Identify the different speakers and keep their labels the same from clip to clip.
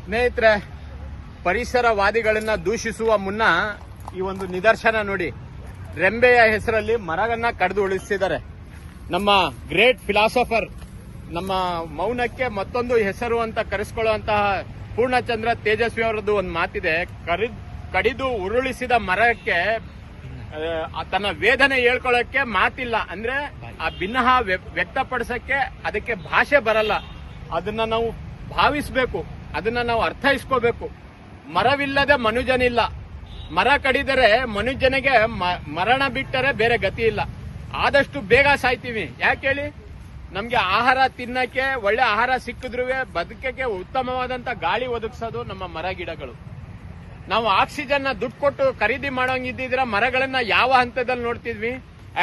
Speaker 1: ಸ್ನೇಹಿತರೆ, ಪರಿಸರವಾದಿಗಳನ್ನ ದೂಷಿಸುವ ಮುನ್ನ ಈ ಒಂದು ನಿದರ್ಶನ ನೋಡಿ. ರೆಂಬೆಯ ಹೆಸರಲ್ಲಿ ಮರಗಳನ್ನ ಕಡಿದು ಉಳಿಸಿದ್ದಾರೆ. ನಮ್ಮ ಗ್ರೇಟ್ ಫಿಲಾಸಫರ್, ನಮ್ಮ ಮೌನಕ್ಕೆ ಮತ್ತೊಂದು ಹೆಸರು ಅಂತ ಕರೆಸ್ಕೊಳ್ಳುವಂತಹ ಪೂರ್ಣಚಂದ್ರ ತೇಜಸ್ವಿ ಅವರದ್ದು ಒಂದು ಮಾತಿದೆ, ಕಡಿದು ಉರುಳಿಸಿದ ಮರಕ್ಕೆ ತನ್ನ ವೇದನೆ ಹೇಳ್ಕೊಳ್ಳೋಕೆ ಮಾತಿಲ್ಲ. ಅಂದ್ರೆ ಆ ಭಿನ್ನಹ ವ್ಯಕ್ತಪಡಿಸಕ್ಕೆ ಅದಕ್ಕೆ ಭಾಷೆ ಬರಲ್ಲ. ಅದನ್ನ ನಾವು ಭಾವಿಸಬೇಕು, ಅದನ್ನ ನಾವು ಅರ್ಥೈಸ್ಕೋಬೇಕು. ಮರವಿಲ್ಲದೆ ಮನುಜನಿಲ್ಲ. ಮರ ಕಡಿದರೆ ಮನುಜನಿಗೆ ಮರಣ ಬಿಟ್ಟರೆ ಬೇರೆ ಗತಿ ಇಲ್ಲ. ಆದಷ್ಟು ಬೇಗ ಸಾಯ್ತೀವಿ. ಯಾಕೆ ಹೇಳಿ? ನಮ್ಗೆ ಆಹಾರ ತಿನ್ನಕ್ಕೆ, ಒಳ್ಳೆ ಆಹಾರ ಸಿಕ್ಕಿದ್ರೂ ಬದುಕಕ್ಕೆ ಉತ್ತಮವಾದಂತ ಗಾಳಿ ಒದಗಿಸೋದು ನಮ್ಮ ಮರ ಗಿಡಗಳು. ನಾವು ಆಕ್ಸಿಜನ್ ದುಡ್ಡು ಕೊಟ್ಟು ಖರೀದಿ ಮಾಡೋಂಗಿದ್ದಿದ್ರೆ ಮರಗಳನ್ನ ಯಾವ ಹಂತದಲ್ಲಿ ನೋಡ್ತಿದ್ವಿ?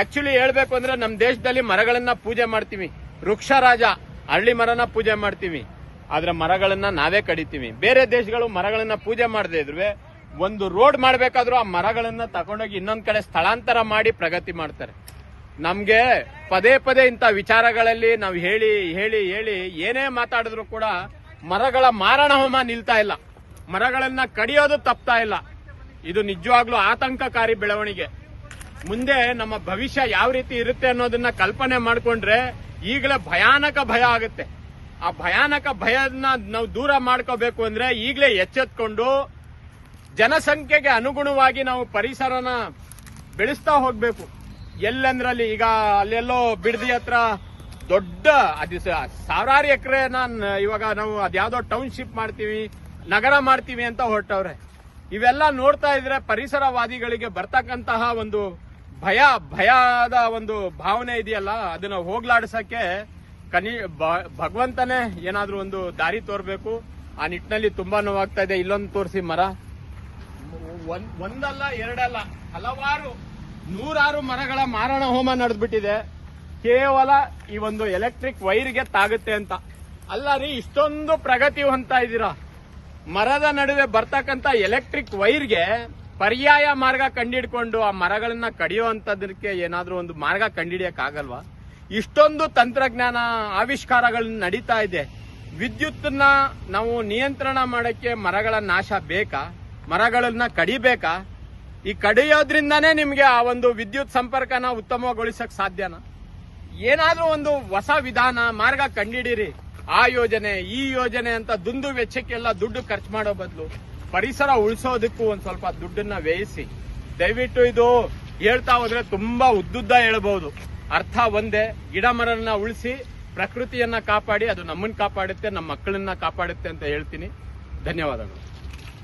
Speaker 1: ಆಕ್ಚುಲಿ ಹೇಳ್ಬೇಕು ಅಂದ್ರೆ ನಮ್ಮ ದೇಶದಲ್ಲಿ ಮರಗಳನ್ನ ಪೂಜೆ ಮಾಡ್ತೀವಿ. ವೃಕ್ಷರಾಜ ಹಳ್ಳಿ ಮರನ ಪೂಜೆ ಮಾಡ್ತೀವಿ, ಆದ್ರೆ ಮರಗಳನ್ನ ನಾವೇ ಕಡಿತೀವಿ. ಬೇರೆ ದೇಶಗಳು ಮರಗಳನ್ನ ಪೂಜೆ ಮಾಡದೇ ಇದ್ರು ಒಂದು ರೋಡ್ ಮಾಡ್ಬೇಕಾದ್ರೂ ಆ ಮರಗಳನ್ನ ತಗೊಂಡೋಗಿ ಇನ್ನೊಂದ್ ಕಡೆ ಸ್ಥಳಾಂತರ ಮಾಡಿ ಪ್ರಗತಿ ಮಾಡ್ತಾರೆ. ನಮ್ಗೆ ಪದೇ ಪದೇ ಇಂಥ ವಿಚಾರಗಳಲ್ಲಿ ನಾವು ಹೇಳಿ ಹೇಳಿ ಹೇಳಿ ಏನೇ ಮಾತಾಡಿದ್ರು ಕೂಡ ಮರಗಳ ಮಾರಣ ಹೋಮ ನಿಲ್ತಾ ಇಲ್ಲ, ಮರಗಳನ್ನ ಕಡಿಯೋದು ತಪ್ತಾ ಇಲ್ಲ. ಇದು ನಿಜವಾಗ್ಲೂ ಆತಂಕಕಾರಿ ಬೆಳವಣಿಗೆ. ಮುಂದೆ ನಮ್ಮ ಭವಿಷ್ಯ ಯಾವ ರೀತಿ ಇರುತ್ತೆ ಅನ್ನೋದನ್ನ ಕಲ್ಪನೆ ಮಾಡ್ಕೊಂಡ್ರೆ ಈಗಲೇ ಭಯಾನಕ ಭಯ ಆಗುತ್ತೆ. ಆ ಭಯಾನಕ ಭಯನ ನಾವು ದೂರ ಮಾಡ್ಕೋಬೇಕು ಅಂದ್ರೆ ಈಗಲೇ ಎಚ್ಚೆತ್ಕೊಂಡು ಜನಸಂಖ್ಯೆಗೆ ಅನುಗುಣವಾಗಿ ನಾವು ಪರಿಸರನ ಬೆಳೆಸ್ತಾ ಹೋಗ್ಬೇಕು. ಎಲ್ಲಂದ್ರಲ್ಲಿ ಈಗ ಅಲ್ಲೆಲ್ಲೋ ಬಿಡದಿ ಹತ್ರ ದೊಡ್ಡ ಸಾವಿರಾರು ಎಕರೆನ ಇವಾಗ ನಾವು ಅದ್ಯಾವುದೋ ಟೌನ್ಶಿಪ್ ಮಾಡ್ತೀವಿ, ನಗರ ಮಾಡ್ತೀವಿ ಅಂತ ಹೊರಟವ್ರೆ. ಇವೆಲ್ಲ ನೋಡ್ತಾ ಇದ್ರೆ ಪರಿಸರವಾದಿಗಳಿಗೆ ಬರ್ತಕ್ಕಂತಹ ಒಂದು ಭಯದ ಒಂದು ಭಾವನೆ ಇದೆಯಲ್ಲ, ಅದನ್ನ ಹೋಗ್ಲಾಡಿಸಕ್ಕೆ ಭಗವಂತನೇ ಏನಾದ್ರೂ ಒಂದು ದಾರಿ ತೋರ್ಬೇಕು. ಆ ನಿಟ್ಟಿನಲ್ಲಿ ತುಂಬಾ ನೋವಾಗ್ತಾ ಇದೆ. ಇಲ್ಲೊಂದು ತೋರಿಸಿ ಮರ, ಒಂದಲ್ಲ ಎರಡಲ್ಲ ಹಲವಾರು ನೂರಾರು ಮರಗಳ ಮಾರಣ ಹೋಮ ನಡೆದ್ಬಿಟ್ಟಿದೆ ಕೇವಲ ಈ ಒಂದು ಎಲೆಕ್ಟ್ರಿಕ್ ವೈರ್ಗೆ ತಾಗುತ್ತೆ ಅಂತ. ಅಲ್ಲ ರೀ, ಇಷ್ಟೊಂದು ಪ್ರಗತಿ ಹೊಂದ್ತಾ ಇದ್ದೀರಾ, ಮರದ ನಡುವೆ ಬರ್ತಕ್ಕಂತ ಎಲೆಕ್ಟ್ರಿಕ್ ವೈರ್ಗೆ ಪರ್ಯಾಯ ಮಾರ್ಗ ಕಂಡಿಡ್ಕೊಂಡು ಆ ಮರಗಳನ್ನ ಕಡಿಯುವಂತದಕ್ಕೆ ಏನಾದ್ರೂ ಒಂದು ಮಾರ್ಗ ಕಂಡಿಡಿಯಕ್ ಆಗಲ್ವಾ? ಇಷ್ಟೊಂದು ತಂತ್ರಜ್ಞಾನ ಆವಿಷ್ಕಾರಗಳನ್ನ ನಡೀತಾ ಇದೆ. ವಿದ್ಯುತ್ತನ್ನ ನಾವು ನಿಯಂತ್ರಣ ಮಾಡಕ್ಕೆ ಮರಗಳ ನಾಶ ಬೇಕಾ? ಮರಗಳನ್ನ ಕಡಿಬೇಕಾ? ಈ ಕಡಿಯೋದ್ರಿಂದಾನೇ ನಿಮ್ಗೆ ಆ ಒಂದು ವಿದ್ಯುತ್ ಸಂಪರ್ಕನ ಉತ್ತಮಗೊಳಿಸಕ್ ಸಾಧ್ಯನಾ? ಏನಾದ್ರೂ ಒಂದು ಹೊಸ ವಿಧಾನ ಮಾರ್ಗ ಕಂಡಿಡೀರಿ. ಆ ಯೋಜನೆ ಈ ಯೋಜನೆ ಅಂತ ದುಂದು ವೆಚ್ಚಕ್ಕೆಲ್ಲ ದುಡ್ಡು ಖರ್ಚು ಮಾಡೋ ಬದಲು ಪರಿಸರ ಉಳಿಸೋದಕ್ಕೂ ಒಂದ್ ಸ್ವಲ್ಪ ದುಡ್ಡನ್ನ ವ್ಯಯಿಸಿ. ದಯವಿಟ್ಟು ಇದು ಹೇಳ್ತಾ ಹೋದ್ರೆ ತುಂಬಾ ಉದ್ದುದ್ದ ಹೇಳ್ಬಹುದು. ಅರ್ಥ ಒಂದೇ, ಗಿಡ ಮರನ್ನ ಉಳಿಸಿ, ಪ್ರಕೃತಿಯನ್ನ ಕಾಪಾಡಿ, ಅದು ನಮ್ಮನ್ನ ಕಾಪಾಡುತ್ತೆ, ನಮ್ಮ ಮಕ್ಕಳನ್ನ ಕಾಪಾಡುತ್ತೆ ಅಂತ ಹೇಳ್ತೀನಿ. ಧನ್ಯವಾದಗಳು.